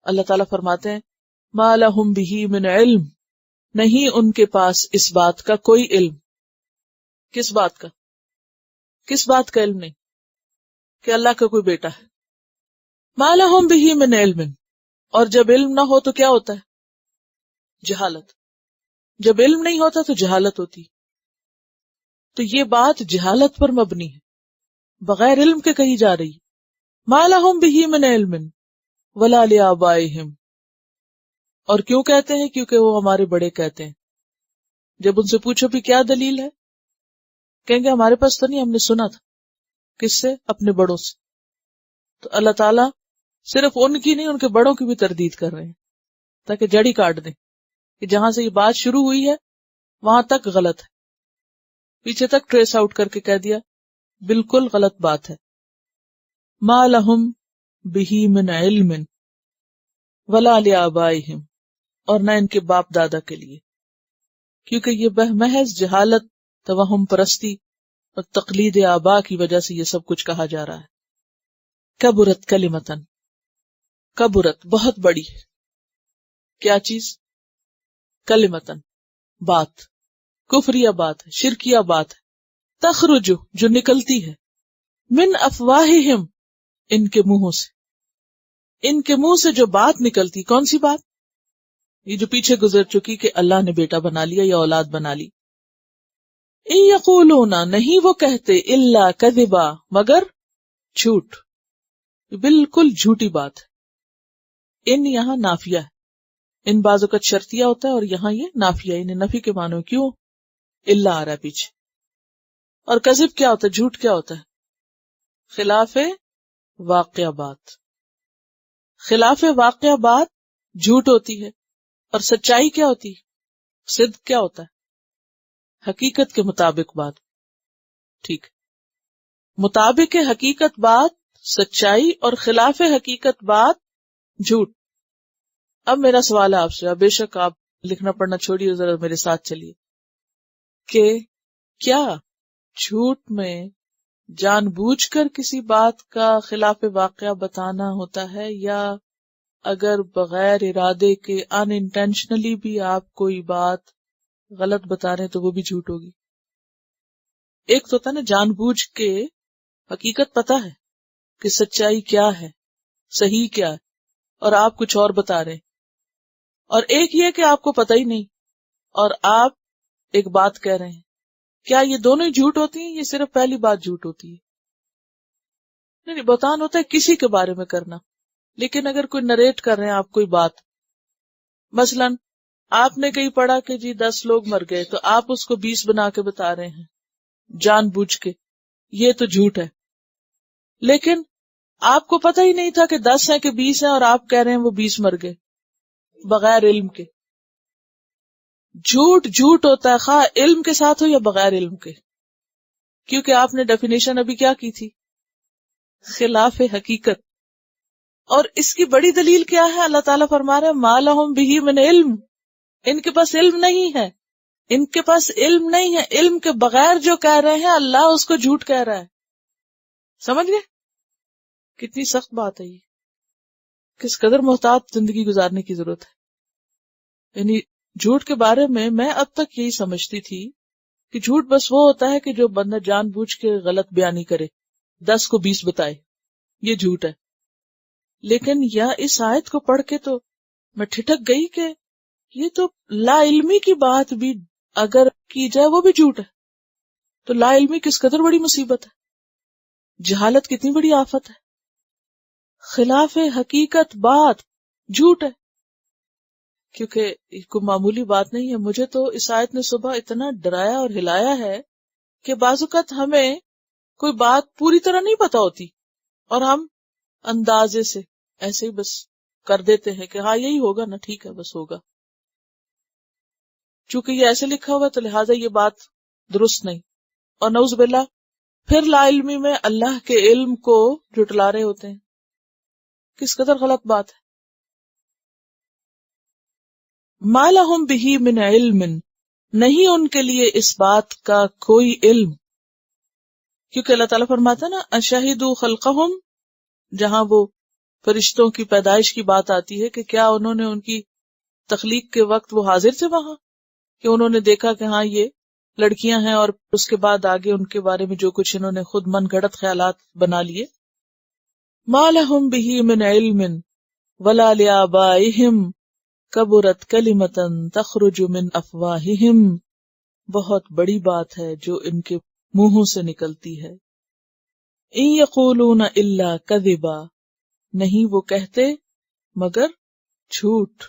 اللہ تعالیٰ فرماتے ہیں ما لہم بہ من علم، نہیں ان کے پاس اس بات کا کوئی علم. کس بات کا؟ کس بات کا علم نہیں؟ کہ اللہ کا کوئی بیٹا ہے. ما لہم بہ من علم، اور جب علم نہ ہو تو کیا ہوتا ہے؟ جہالت. جب علم نہیں ہوتا تو جہالت ہوتی. تو یہ بات جہالت پر مبنی ہے، بغیر علم کے کہی جا رہی. ما لہم بہ من علم ولا لآبائہم، اور کیوں کہتے ہیں؟ کیونکہ وہ ہمارے بڑے کہتے ہیں. جب ان سے پوچھو بھی کیا دلیل ہے، کہیں گے ہمارے پاس تو نہیں، ہم نے سنا تھا. کس سے؟ اپنے بڑوں سے. تو اللہ تعالیٰ صرف ان کی نہیں، ان کے بڑوں کی بھی تردید کر رہے ہیں تاکہ جڑی کاٹ دیں کہ جہاں سے یہ بات شروع ہوئی ہے وہاں تک غلط ہے، پیچھے تک ٹریس آؤٹ کر کے کہہ دیا بالکل غلط بات ہے. ما لہم بہ من علم ولا لآبائہم، اور نہ ان کے باپ دادا کے لیے، کیونکہ یہ محض جہالت، توہم پرستی اور تقلید آبا کی وجہ سے یہ سب کچھ کہا جا رہا ہے. کبرت کلمتن، کبرت بہت بڑی ہے. کیا چیز؟ کلمتن بات، کفریہ بات ہے، شرکیہ بات ہے. تخرج جو نکلتی ہے، من افواہہم ان کے منہوں سے. ان کے منہ سے جو بات نکلتی، کون سی بات؟ یہ جو پیچھے گزر چکی کہ اللہ نے بیٹا بنا لیا یا اولاد بنا لی. ان یقولون، نہیں وہ کہتے، الا کذبا مگر جھوٹ. بالکل جھوٹی بات ہے. ان یہاں نافیہ ہے، ان بعض اوقات شرطیہ ہوتا ہے اور یہاں یہ نافیہ، یعنی نفی کے معنی. کیوں؟ الا آ رہا ہے پیچھے. اور کذب کیا ہوتا ہے؟ جھوٹ کیا ہوتا ہے؟ خلاف واقعہ بات. خلاف واقعہ بات جھوٹ ہوتی ہے، اور سچائی کیا ہوتی ہے؟ صدق کیا ہوتا ہے؟ حقیقت کے مطابق بات. ٹھیک، مطابق حقیقت بات سچائی، اور خلاف حقیقت بات جھوٹ. اب میرا سوال ہے آپ سے، بے شک آپ لکھنا پڑھنا چھوڑیے، ذرا میرے ساتھ چلیے، کہ کیا جھوٹ میں جان بوجھ کر کسی بات کا خلاف واقعہ بتانا ہوتا ہے، یا اگر بغیر ارادے کے ان انٹینشنلی بھی آپ کوئی بات غلط بتا رہے ہیں تو وہ بھی جھوٹ ہوگی؟ ایک تو ہوتا ہے نا جان بوجھ کے حقیقت پتا ہے کہ سچائی کیا ہے، صحیح کیا ہے، اور آپ کچھ اور بتا رہے ہیں. اور ایک یہ کہ آپ کو پتہ ہی نہیں اور آپ ایک بات کہہ رہے ہیں. کیا یہ دونوں ہی جھوٹ ہوتی ہیں؟ یہ صرف پہلی بات جھوٹ ہوتی ہے؟ نہیں، بہتان ہوتا ہے کسی کے بارے میں کرنا. لیکن اگر کوئی نریٹ کر رہے ہیں آپ کوئی بات، مثلا آپ نے کہیں پڑھا کہ جی 10 لوگ مر گئے، تو آپ اس کو 20 بنا کے بتا رہے ہیں جان بوجھ کے، یہ تو جھوٹ ہے. لیکن آپ کو پتہ ہی نہیں تھا کہ 10 ہیں کہ 20 ہیں، اور آپ کہہ رہے ہیں وہ 20 مر گئے بغیر علم کے. جھوٹ جھوٹ ہوتا ہے، خواہ علم کے ساتھ ہو یا بغیر علم کے، کیونکہ آپ نے ڈیفینیشن ابھی کیا کی تھی؟ خلاف حقیقت. اور اس کی بڑی دلیل کیا ہے؟ اللہ تعالیٰ فرما رہے ہیں ما لہم بہ من علم، ان کے پاس علم نہیں ہے. ان کے پاس علم نہیں ہے، علم کے بغیر جو کہہ رہے ہیں اللہ اس کو جھوٹ کہہ رہا ہے. سمجھ گئے کتنی سخت بات ہے یہ، کس قدر محتاط زندگی گزارنے کی ضرورت ہے. یعنی جھوٹ کے بارے میں اب تک یہی سمجھتی تھی کہ جھوٹ بس وہ ہوتا ہے کہ جو بندہ جان بوجھ کے غلط بیانی کرے، 10 کو 20 بتائے، یہ جھوٹ ہے. لیکن اس آیت کو پڑھ کے تو میں ٹھٹک گئی کہ یہ تو لا علمی کی بات بھی اگر کی جائے وہ بھی جھوٹ ہے. تو لا علمی کس قدر بڑی مصیبت ہے، جہالت کتنی بڑی آفت ہے. خلاف حقیقت بات جھوٹ ہے، کیونکہ کوئی معمولی بات نہیں ہے. مجھے تو اس آیت نے صبح اتنا ڈرایا اور ہلایا ہے کہ بعض اوقات ہمیں کوئی بات پوری طرح نہیں پتا ہوتی اور ہم اندازے سے ایسے ہی بس کر دیتے ہیں کہ ہاں یہی ہوگا نا، ٹھیک ہے بس ہوگا. چونکہ یہ ایسے لکھا ہوا تو لہٰذا یہ بات درست نہیں. اور نعوذ باللہ پھر لا علمی میں اللہ کے علم کو جھٹلا رہے ہوتے ہیں. کس قدر غلط بات ہے. ما لہم بہ من علم، نہیں ان کے لیے اس بات کا کوئی علم. کیونکہ اللہ تعالیٰ فرماتا ہے نا اشہدوا خلقہم، جہاں وہ فرشتوں کی پیدائش کی بات آتی ہے کہ کیا انہوں نے ان کی تخلیق کے وقت وہ حاضر تھے وہاں، کہ انہوں نے دیکھا کہ ہاں یہ لڑکیاں ہیں، اور اس کے بعد آگے ان کے بارے میں جو کچھ انہوں نے خود من گھڑت خیالات بنا لیے. ما لهم به من علم ولا لآبائهم کبرت کلمۃ تخرج من افواہہم. بہت بڑی بات ہے جو ان کے منہوں سے نکلتی ہے. ان یقولون الا کذبا، نہیں وہ کہتے مگر جھوٹ.